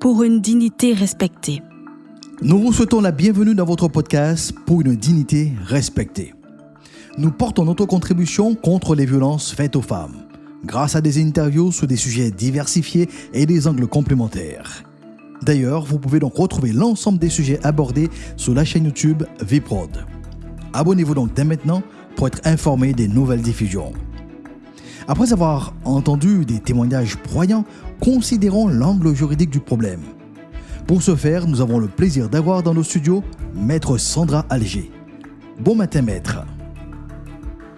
pour une dignité respectée. Nous vous souhaitons la bienvenue dans votre podcast pour une dignité respectée. Nous portons notre contribution contre les violences faites aux femmes, grâce à des interviews sur des sujets diversifiés et des angles complémentaires. D'ailleurs, vous pouvez donc retrouver l'ensemble des sujets abordés sur la chaîne YouTube VProd. Abonnez-vous donc dès maintenant pour être informé des nouvelles diffusions. Après avoir entendu des témoignages poignants, considérons l'angle juridique du problème. Pour ce faire, nous avons le plaisir d'avoir dans nos studios Maître Sandra Alger. Bon matin, Maître.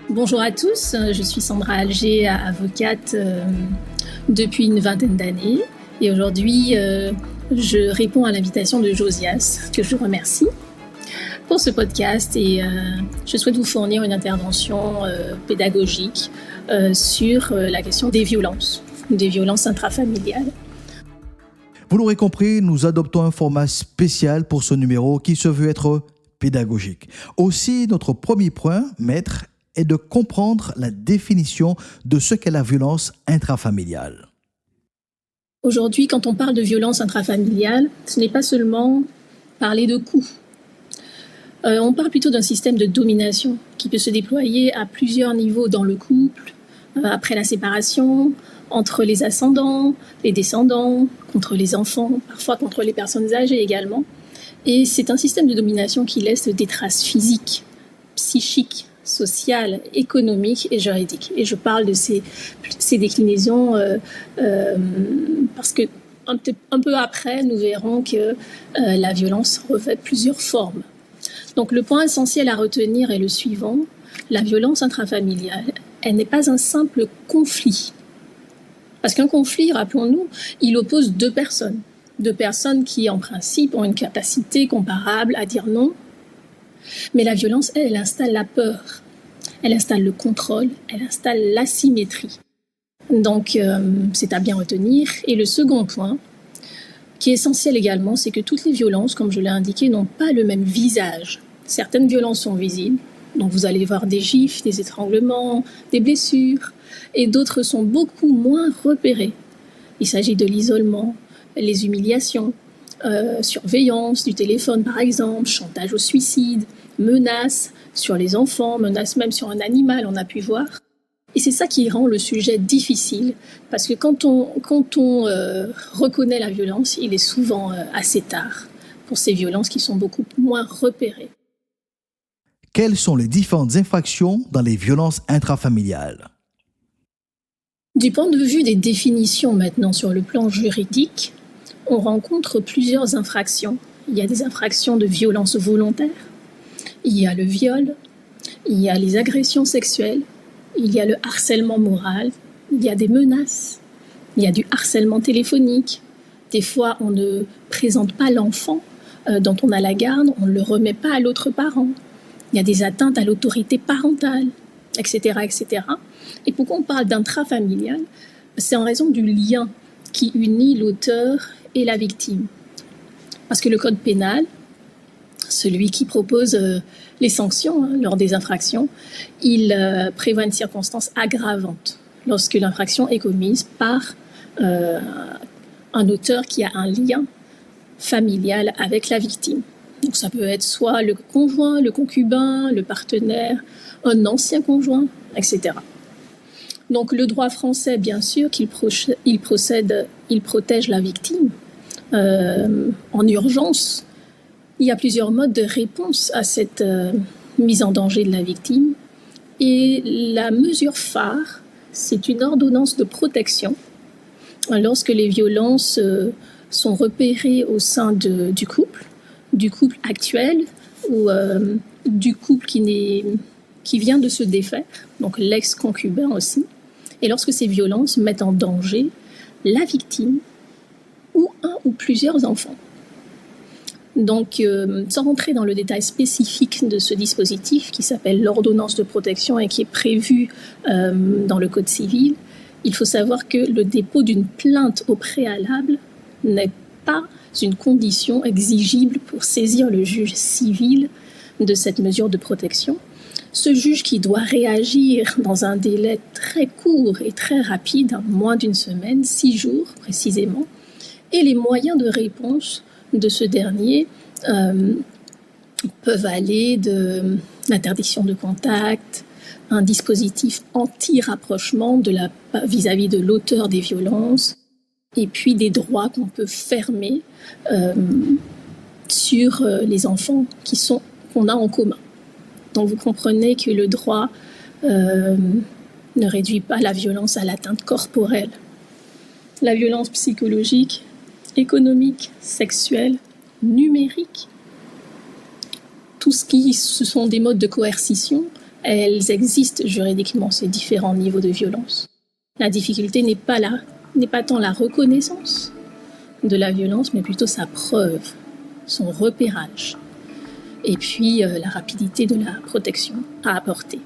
Bonjour à tous, je suis Sandra Alger, avocate depuis une vingtaine d'années. Et aujourd'hui, je réponds à l'invitation de Josias, que je remercie, pour ce podcast. Et je souhaite vous fournir une intervention pédagogique sur la question des violences intrafamiliales. Vous l'aurez compris, nous adoptons un format spécial pour ce numéro qui se veut être pédagogique. Aussi, notre premier point, Maître, est de comprendre la définition de ce qu'est la violence intrafamiliale. Aujourd'hui, quand on parle de violence intrafamiliale, ce n'est pas seulement parler de coups. On parle plutôt d'un système de domination qui peut se déployer à plusieurs niveaux dans le couple, après la séparation, entre les ascendants, les descendants, contre les enfants, parfois contre les personnes âgées également. Et c'est un système de domination qui laisse des traces physiques, psychiques, sociales, économiques et juridiques. Et je parle de ces déclinaisons parce que un peu après, nous verrons que la violence revêt plusieurs formes. Donc le point essentiel à retenir est le suivant. La violence intrafamiliale, elle n'est pas un simple conflit. Parce qu'un conflit, rappelons-nous, il oppose deux personnes qui, en principe, ont une capacité comparable à dire non. Mais la violence, elle installe la peur, elle installe le contrôle, elle installe l'asymétrie. Donc, c'est à bien retenir. Et le second point, qui est essentiel également, c'est que toutes les violences, comme je l'ai indiqué, n'ont pas le même visage. Certaines violences sont visibles, donc vous allez voir des gifles, des étranglements, des blessures, et d'autres sont beaucoup moins repérées. Il s'agit de l'isolement, les humiliations, surveillance du téléphone par exemple, chantage au suicide, menaces sur les enfants, menaces même sur un animal, on a pu voir. Et c'est ça qui rend le sujet difficile, parce que quand on reconnaît la violence, il est souvent assez tard pour ces violences qui sont beaucoup moins repérées. Quelles sont les différentes infractions dans les violences intrafamiliales ? Du point de vue des définitions maintenant sur le plan juridique, on rencontre plusieurs infractions. Il y a des infractions de violence volontaire, il y a le viol, il y a les agressions sexuelles, il y a le harcèlement moral, il y a des menaces, il y a du harcèlement téléphonique. Des fois, on ne présente pas l'enfant dont on a la garde, on ne le remet pas à l'autre parent. Il y a des atteintes à l'autorité parentale, etc., etc. Et pourquoi on parle d'intrafamilial ? C'est en raison du lien qui unit l'auteur et la victime. Parce que le code pénal, celui qui propose les sanctions lors des infractions, il prévoit une circonstance aggravante lorsque l'infraction est commise par un auteur qui a un lien familial avec la victime. Donc ça peut être soit le conjoint, le concubin, le partenaire, un ancien conjoint, etc. Donc le droit français, bien sûr, il protège la victime en urgence. Il y a plusieurs modes de réponse à cette mise en danger de la victime. Et la mesure phare, c'est une ordonnance de protection lorsque les violences sont repérées au sein du couple actuel ou du couple qui vient de se défaire, donc l'ex-concubin aussi, et lorsque ces violences mettent en danger la victime ou un ou plusieurs enfants. Donc, sans rentrer dans le détail spécifique de ce dispositif qui s'appelle l'ordonnance de protection et qui est prévu dans le Code civil, il faut savoir que le dépôt d'une plainte au préalable n'est pas une condition exigible pour saisir le juge civil de cette mesure de protection. Ce juge qui doit réagir dans un délai très court et très rapide, moins d'une semaine, 6 jours précisément, Et les moyens de réponse de ce dernier peuvent aller de l'interdiction de contact, un dispositif anti-rapprochement vis-à-vis de l'auteur des violences, et puis des droits qu'on peut fermer sur les enfants qu'on a en commun. Donc vous comprenez que le droit ne réduit pas la violence à l'atteinte corporelle. La violence psychologique, économique, sexuelle, numérique, ce sont des modes de coercition, elles existent juridiquement, ces différents niveaux de violence. La difficulté n'est pas tant la reconnaissance de la violence, mais plutôt sa preuve, son repérage, et puis la rapidité de la protection à apporter.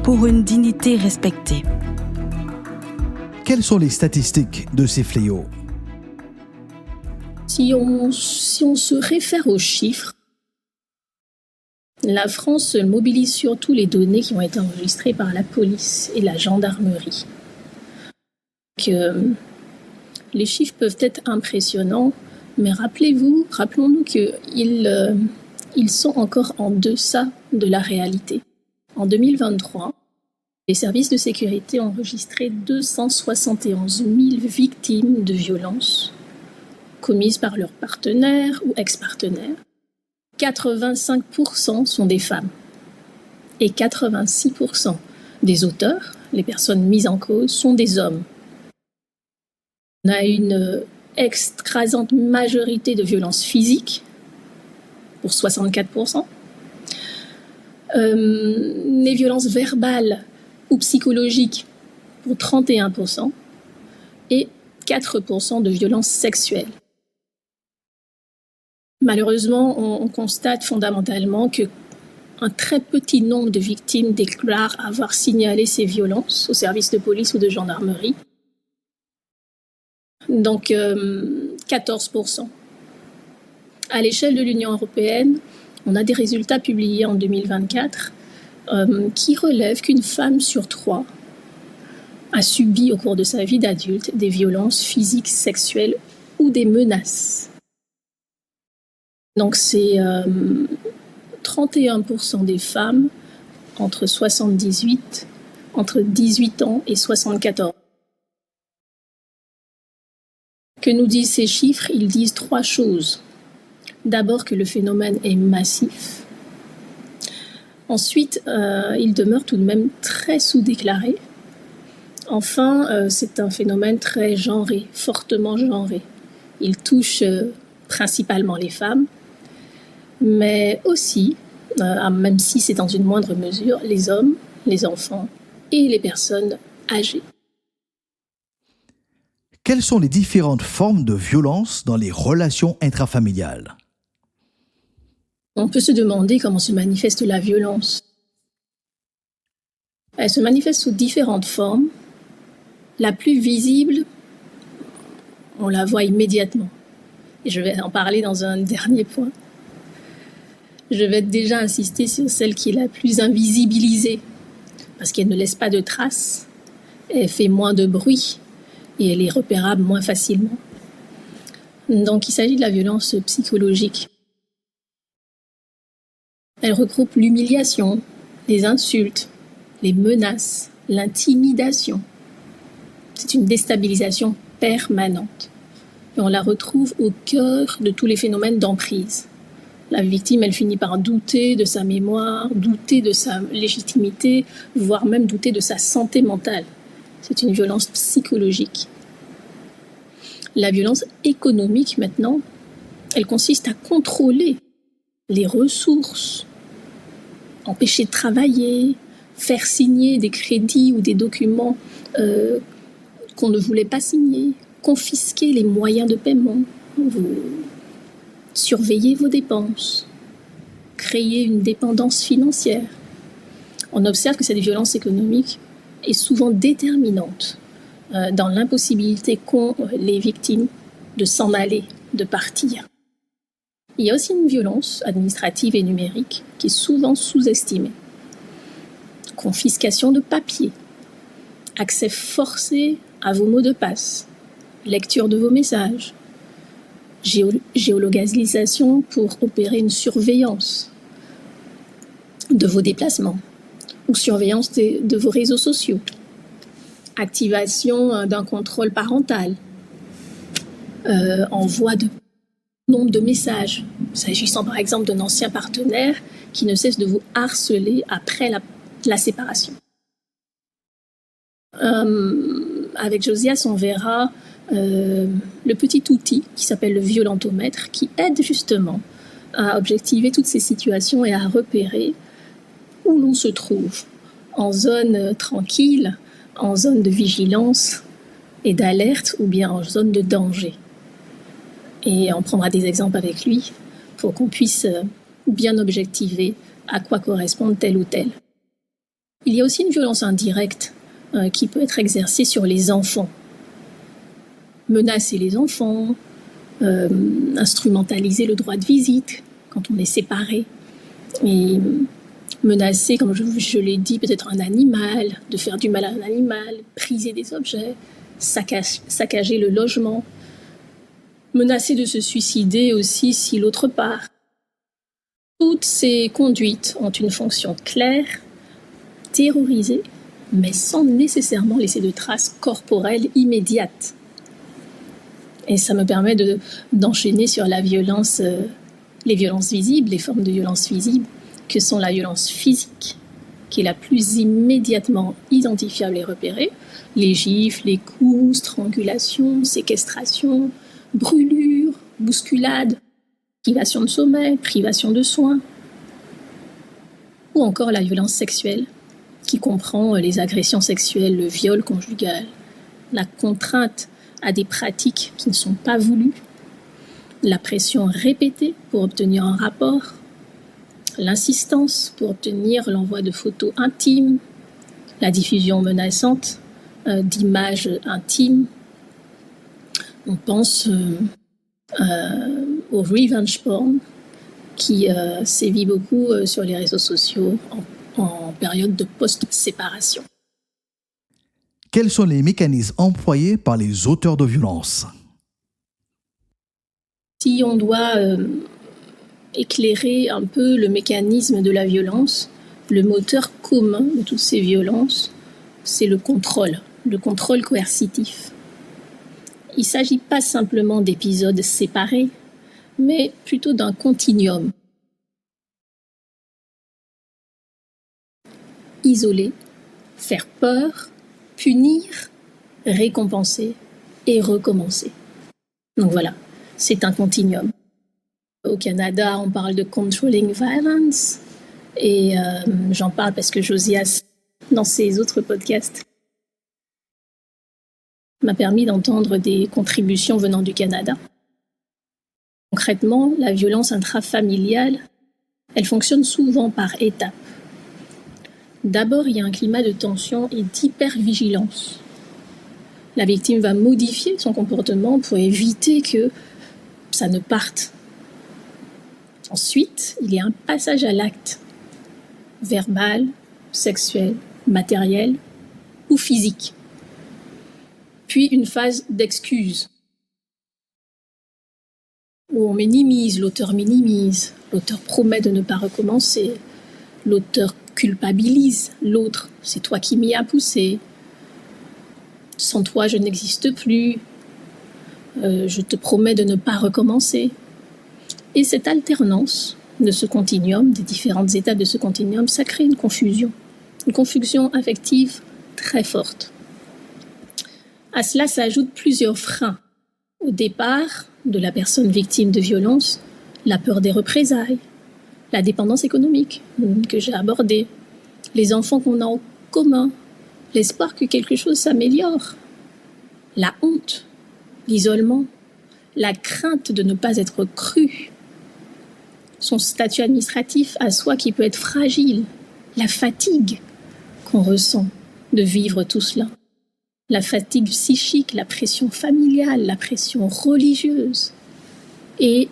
Pour une dignité respectée. Quelles sont les statistiques de ces fléaux? Si on se réfère aux chiffres, la France mobilise surtout les données qui ont été enregistrées par la police et la gendarmerie. Les chiffres peuvent être impressionnants, mais rappelons-nous qu'ils sont encore en deçà de la réalité. En 2023, les services de sécurité ont enregistré 271 000 victimes de violences commises par leurs partenaires ou ex-partenaires. 85% sont des femmes et 86% des auteurs, les personnes mises en cause, sont des hommes. On a une écrasante majorité de violences physiques pour 64%. Les violences verbales ou psychologiques pour 31% et 4% de violences sexuelles. Malheureusement, on constate fondamentalement qu'un très petit nombre de victimes déclarent avoir signalé ces violences aux services de police ou de gendarmerie. Donc 14%. À l'échelle de l'Union européenne, on a des résultats publiés en 2024 qui relèvent qu'une femme sur 3 a subi au cours de sa vie d'adulte des violences physiques, sexuelles ou des menaces. Donc c'est 31% des femmes entre 18 ans et 74. Que nous disent ces chiffres? Ils disent 3 choses. D'abord que le phénomène est massif. Ensuite, il demeure tout de même très sous-déclaré. Enfin, c'est un phénomène très genré, fortement genré. Il touche principalement les femmes, mais aussi, même si c'est dans une moindre mesure, les hommes, les enfants et les personnes âgées. Quelles sont les différentes formes de violence dans les relations intrafamiliales? On peut se demander comment se manifeste la violence. Elle se manifeste sous différentes formes. La plus visible, on la voit immédiatement. Et je vais en parler dans un dernier point. Je vais déjà insister sur celle qui est la plus invisibilisée, parce qu'elle ne laisse pas de traces, elle fait moins de bruit et elle est repérable moins facilement. Donc il s'agit de la violence psychologique. Elle regroupe l'humiliation, les insultes, les menaces, l'intimidation. C'est une déstabilisation permanente. Et on la retrouve au cœur de tous les phénomènes d'emprise. La victime, elle finit par douter de sa mémoire, douter de sa légitimité, voire même douter de sa santé mentale. C'est une violence psychologique. La violence économique, maintenant, elle consiste à contrôler les ressources, empêcher de travailler, faire signer des crédits ou des documents qu'on ne voulait pas signer, confisquer les moyens de paiement, surveiller vos dépenses, créer une dépendance financière. On observe que cette violence économique est souvent déterminante dans l'impossibilité qu'ont les victimes de s'en aller, de partir. Il y a aussi une violence administrative et numérique qui est souvent sous-estimée. Confiscation de papiers, accès forcé à vos mots de passe, lecture de vos messages, géolocalisation pour opérer une surveillance de vos déplacements ou surveillance de vos réseaux sociaux, activation d'un contrôle parental, envoi de nombre de messages, s'agissant par exemple d'un ancien partenaire qui ne cesse de vous harceler après la séparation. Avec Josias, on verra le petit outil qui s'appelle le violentomètre qui aide justement à objectiver toutes ces situations et à repérer où l'on se trouve, en zone tranquille, en zone de vigilance et d'alerte ou bien en zone de danger. Et on prendra des exemples avec lui pour qu'on puisse bien objectiver à quoi correspond tel ou tel. Il y a aussi une violence indirecte qui peut être exercée sur les enfants. Menacer les enfants, instrumentaliser le droit de visite quand on est séparé, et menacer, comme je l'ai dit, peut-être un animal, de faire du mal à un animal, briser des objets, saccager le logement, menacer de se suicider aussi si l'autre part. Toutes ces conduites ont une fonction claire, terroriser, mais sans nécessairement laisser de traces corporelles immédiates. Et ça me permet d'enchaîner sur la violence, les violences visibles, les formes de violence visibles, que sont la violence physique, qui est la plus immédiatement identifiable et repérée, les gifles, les coups, strangulations, séquestrations, brûlures, bousculades, privation de sommeil, privation de soins, ou encore la violence sexuelle, qui comprend les agressions sexuelles, le viol conjugal, la contrainte à des pratiques qui ne sont pas voulues, la pression répétée pour obtenir un rapport, l'insistance pour obtenir l'envoi de photos intimes, la diffusion menaçante d'images intimes. On pense au revenge porn qui sévit beaucoup sur les réseaux sociaux en période de post-séparation. Quels sont les mécanismes employés par les auteurs de violences? Si on doit éclairer un peu le mécanisme de la violence, le moteur commun de toutes ces violences, c'est le contrôle coercitif. Il ne s'agit pas simplement d'épisodes séparés, mais plutôt d'un continuum. Isoler, faire peur, punir, récompenser et recommencer. Donc voilà, c'est un continuum. Au Canada, on parle de controlling violence et j'en parle parce que Josias, dans ses autres podcasts, m'a permis d'entendre des contributions venant du Canada. Concrètement, la violence intrafamiliale, elle fonctionne souvent par étapes. D'abord, il y a un climat de tension et d'hypervigilance. La victime va modifier son comportement pour éviter que ça ne parte. Ensuite, il y a un passage à l'acte, verbal, sexuel, matériel ou physique. Puis une phase d'excuse, où on minimise, l'auteur promet de ne pas recommencer, l'auteur culpabilise l'autre, c'est toi qui m'y as poussé, sans toi je n'existe plus, je te promets de ne pas recommencer. Et cette alternance de ce continuum, des différentes étapes de ce continuum, ça crée une confusion affective très forte. À cela s'ajoutent plusieurs freins. Au départ de la personne victime de violence, la peur des représailles, la dépendance économique que j'ai abordée, les enfants qu'on a en commun, l'espoir que quelque chose s'améliore, la honte, l'isolement, la crainte de ne pas être cru, son statut administratif à soi qui peut être fragile, la fatigue qu'on ressent de vivre tout cela, la fatigue psychique, la pression familiale, la pression religieuse. Et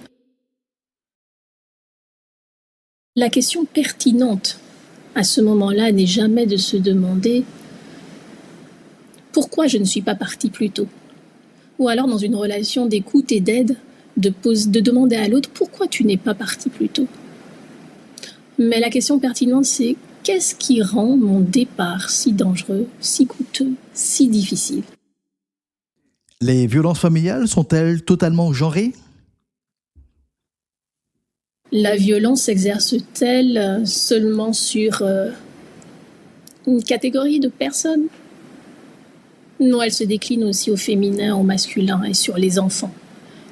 la question pertinente à ce moment-là n'est jamais de se demander pourquoi je ne suis pas partie plus tôt, ou alors dans une relation d'écoute et d'aide, de demander à l'autre pourquoi tu n'es pas parti plus tôt. Mais la question pertinente, c'est qu'est-ce qui rend mon départ si dangereux, si coûteux, si difficile? Les violences familiales sont-elles totalement genrées? La violence s'exerce-t-elle seulement sur une catégorie de personnes? Non, elle se décline aussi au féminin, au masculin et sur les enfants,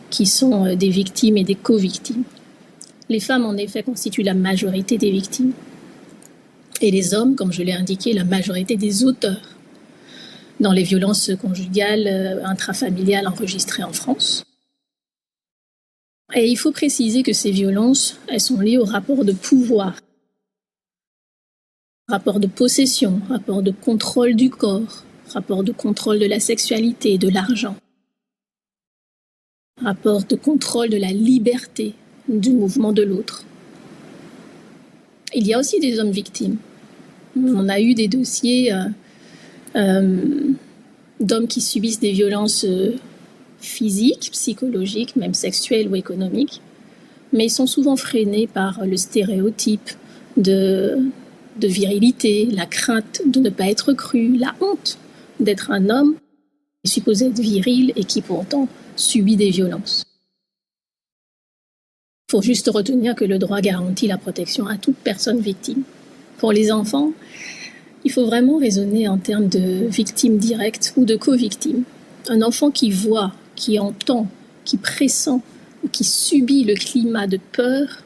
qui sont des victimes et des co-victimes. Les femmes, en effet, constituent la majorité des victimes. Et les hommes, comme je l'ai indiqué, la majorité des auteurs dans les violences conjugales intrafamiliales enregistrées en France. Et il faut préciser que ces violences, elles sont liées au rapport de pouvoir, rapport de possession, rapport de contrôle du corps, rapport de contrôle de la sexualité et de l'argent, rapport de contrôle de la liberté du mouvement de l'autre. Il y a aussi des hommes victimes. On a eu des dossiers d'hommes qui subissent des violences physiques, psychologiques, même sexuelles ou économiques, mais ils sont souvent freinés par le stéréotype de virilité, la crainte de ne pas être cru, la honte d'être un homme qui est supposé être viril et qui pourtant subit des violences. Il faut juste retenir que le droit garantit la protection à toute personne victime. Pour les enfants, il faut vraiment raisonner en termes de victime directe ou de co-victime. Un enfant qui voit, qui entend, qui pressent ou qui subit le climat de peur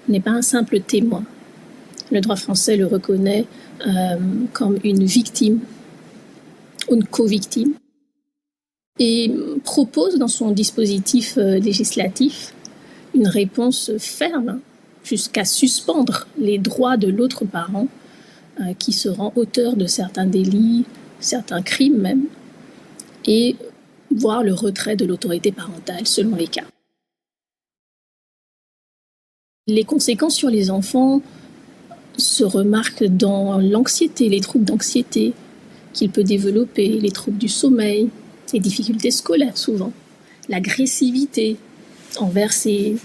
n'est pas un simple témoin. Le droit français le reconnaît comme une victime ou une co-victime et propose dans son dispositif législatif une réponse ferme jusqu'à suspendre les droits de l'autre parent qui se rend auteur de certains délits, certains crimes même, et voire le retrait de l'autorité parentale selon les cas. Les conséquences sur les enfants se remarquent dans l'anxiété, les troubles d'anxiété qu'il peut développer, les troubles du sommeil, les difficultés scolaires souvent, l'agressivité envers ses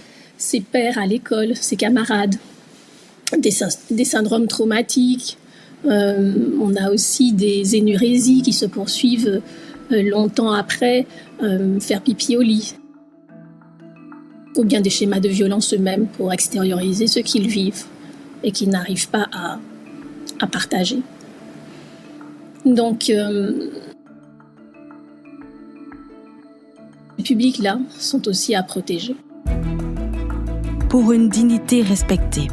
pairs à l'école, ses camarades, des syndromes traumatiques. On a aussi des énurésies qui se poursuivent longtemps après, faire pipi au lit. Ou bien des schémas de violence eux-mêmes pour extérioriser ce qu'ils vivent et qu'ils n'arrivent pas à partager. Donc, ces publics-là sont aussi à protéger. Pour une dignité respectée.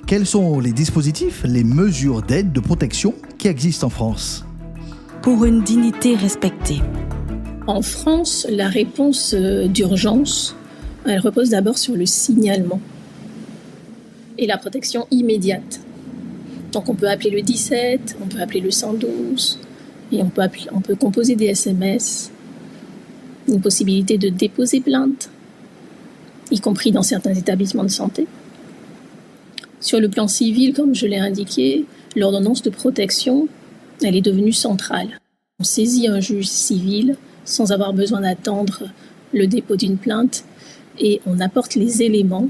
Quels sont les dispositifs, les mesures d'aide, de protection qui existent en France? Pour une dignité respectée. En France, la réponse d'urgence, elle repose d'abord sur le signalement et la protection immédiate. Donc on peut appeler le 17, on peut appeler le 112, et on peut composer des SMS, une possibilité de déposer plainte, y compris dans certains établissements de santé. Sur le plan civil, comme je l'ai indiqué, l'ordonnance de protection, elle est devenue centrale. On saisit un juge civil sans avoir besoin d'attendre le dépôt d'une plainte et on apporte les éléments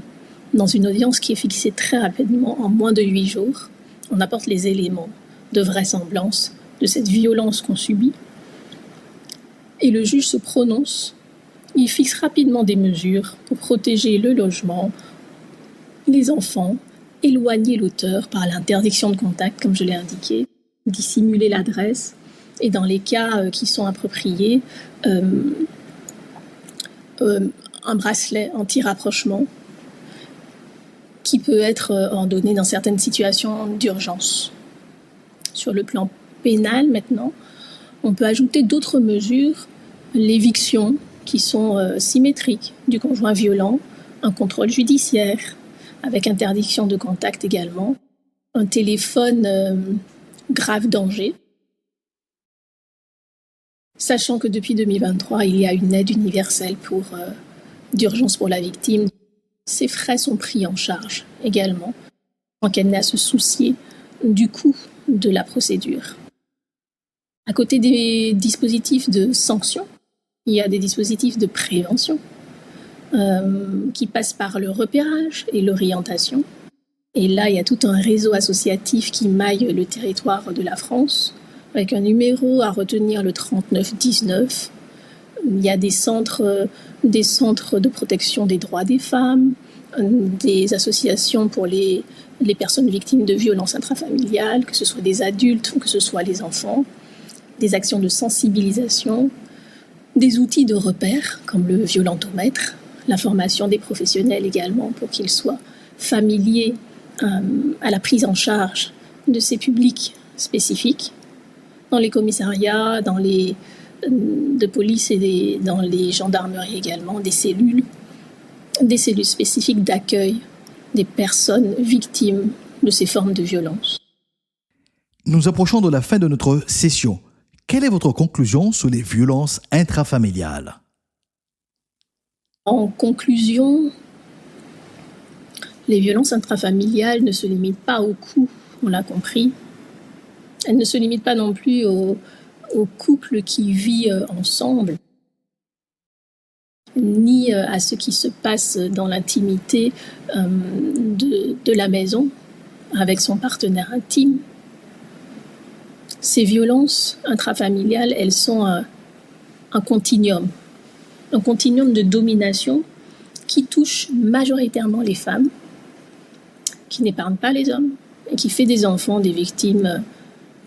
dans une audience qui est fixée très rapidement, en moins de 8 jours. On apporte les éléments de vraisemblance de cette violence qu'on subit et le juge se prononce. Il fixe rapidement des mesures pour protéger le logement, les enfants, éloigner l'auteur par l'interdiction de contact, comme je l'ai indiqué, dissimuler l'adresse et dans les cas qui sont appropriés, un bracelet anti-rapprochement qui peut être ordonné dans certaines situations d'urgence. Sur le plan pénal maintenant, on peut ajouter d'autres mesures, l'éviction qui sont symétriques du conjoint violent, un contrôle judiciaire avec interdiction de contact également, un téléphone grave danger. Sachant que depuis 2023, il y a une aide universelle d'urgence pour la victime. Ces frais sont pris en charge également, sans qu'elle n'ait à se soucier du coût de la procédure. À côté des dispositifs de sanctions, Il y a des dispositifs de prévention qui passent par le repérage et l'orientation. Et là, il y a tout un réseau associatif qui maille le territoire de la France, avec un numéro à retenir, le 3919. Il y a des centres de protection des droits des femmes, des associations pour les personnes victimes de violences intrafamiliales, que ce soit des adultes ou que ce soit les enfants, des actions de sensibilisation, des outils de repère comme le violentomètre, la formation des professionnels également pour qu'ils soient familiers à la prise en charge de ces publics spécifiques. Dans les commissariats, de police et dans les gendarmeries également, des cellules spécifiques d'accueil des personnes victimes de ces formes de violence. Nous approchons de la fin de notre session. Quelle est votre conclusion sur les violences intrafamiliales? En conclusion, les violences intrafamiliales ne se limitent pas au couple, on l'a compris. Elles ne se limitent pas non plus au couple qui vit ensemble, ni à ce qui se passe dans l'intimité de la maison avec son partenaire intime. Ces violences intrafamiliales, elles sont un continuum de domination qui touche majoritairement les femmes, qui n'épargne pas les hommes et qui fait des enfants des victimes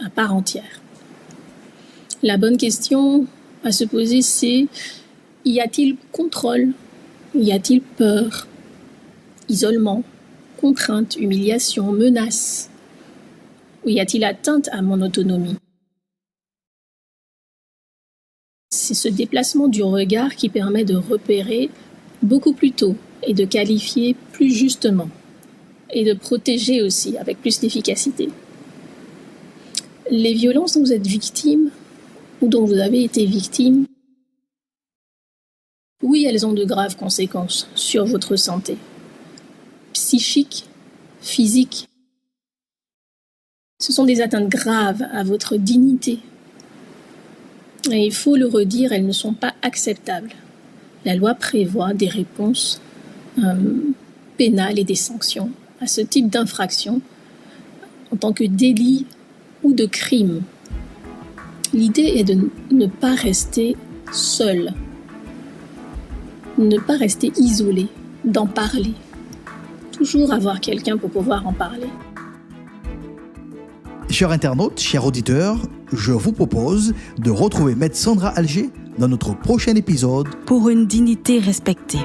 à part entière. La bonne question à se poser, c'est: y a-t-il contrôle? Y a-t-il peur? Isolement, contrainte, humiliation, menace? Ou y a-t-il atteinte à mon autonomie? C'est ce déplacement du regard qui permet de repérer beaucoup plus tôt et de qualifier plus justement et de protéger aussi avec plus d'efficacité. Les violences dont vous êtes victime ou dont vous avez été victime, oui, elles ont de graves conséquences sur votre santé psychique, physique. Ce sont des atteintes graves à votre dignité. Et il faut le redire, elles ne sont pas acceptables. La loi prévoit des réponses pénales et des sanctions à ce type d'infraction en tant que délit ou de crime. L'idée est de ne pas rester seul, ne pas rester isolé, d'en parler. Toujours avoir quelqu'un pour pouvoir en parler. Chers internautes, chers auditeurs, je vous propose de retrouver Maître Sandra Alger dans notre prochain épisode Pour une dignité respectée.